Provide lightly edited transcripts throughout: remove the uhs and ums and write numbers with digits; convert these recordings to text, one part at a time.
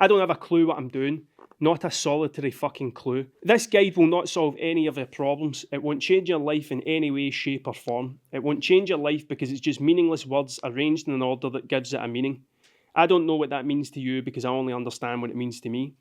I don't have a clue what I'm doing. Not a solitary fucking clue. This guide will not solve any of your problems. It won't change your life in any way, shape or form. It won't change your life because it's just meaningless words arranged in an order that gives it a meaning. I don't know what that means to you because I only understand what it means to me.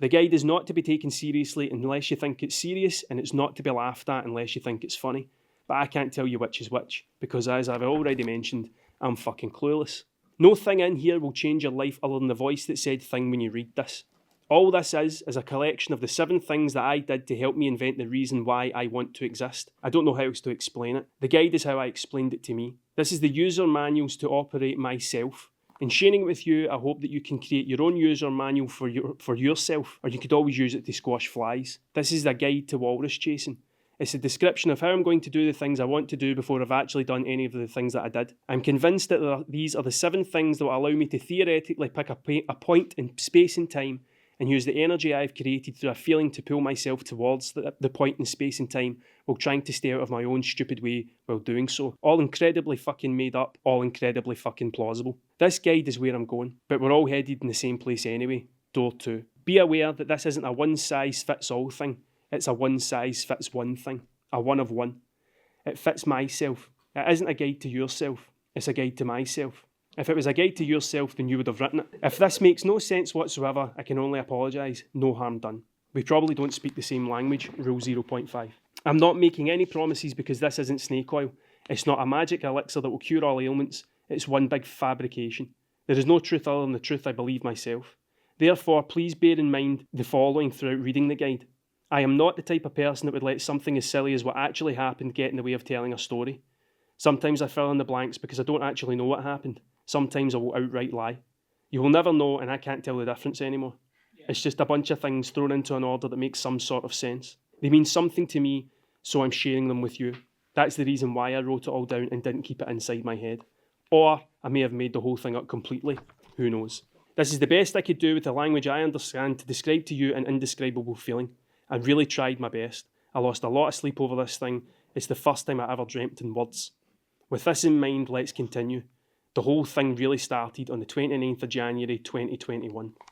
The guide is not to be taken seriously unless you think it's serious, and it's not to be laughed at unless you think it's funny. But I can't tell you which is which, because as I've already mentioned, I'm fucking clueless. No thing in here will change your life other than the voice that said thing when you read this. All this is a collection of the 7 things that I did to help me invent the reason why I want to exist. I don't know how else to explain it. The guide is how I explained it to me. This is the user manuals to operate myself. In sharing it with you, I hope that you can create your own user manual for yourself, or you could always use it to squash flies. This is the guide to walrus chasing. It's a description of how I'm going to do the things I want to do before I've actually done any of the things that I did. I'm convinced that these are the 7 things that will allow me to theoretically pick a point in space and time and use the energy I've created through a feeling to pull myself towards the point in space and time while trying to stay out of my own stupid way while doing so. All incredibly fucking made up, all incredibly fucking plausible. This guide is where I'm going, but we're all headed in the same place anyway. Door 2. Be aware that this isn't a one-size-fits-all thing. It's a one-size-fits-one thing. A one of one. It fits myself. It isn't a guide to yourself. It's a guide to myself. If it was a guide to yourself, then you would have written it. If this makes no sense whatsoever, I can only apologise. No harm done. We probably don't speak the same language. Rule 0.5. I'm not making any promises because this isn't snake oil. It's not a magic elixir that will cure all ailments. It's one big fabrication. There is no truth other than the truth I believe myself. Therefore, please bear in mind the following throughout reading the guide. I am not the type of person that would let something as silly as what actually happened get in the way of telling a story. Sometimes I fill in the blanks because I don't actually know what happened. Sometimes I will outright lie. You will never know, and I can't tell the difference anymore. It's just a bunch of things thrown into an order that makes some sort of sense. They mean something to me, so I'm sharing them with you. That's the reason why I wrote it all down and didn't keep it inside my head. Or I may have made the whole thing up completely. Who knows? This is the best I could do with the language I understand to describe to you an indescribable feeling. I really tried my best. I lost a lot of sleep over this thing. It's the first time I ever dreamt in words. With this in mind, let's continue. The whole thing really started on the 29th of January 2021.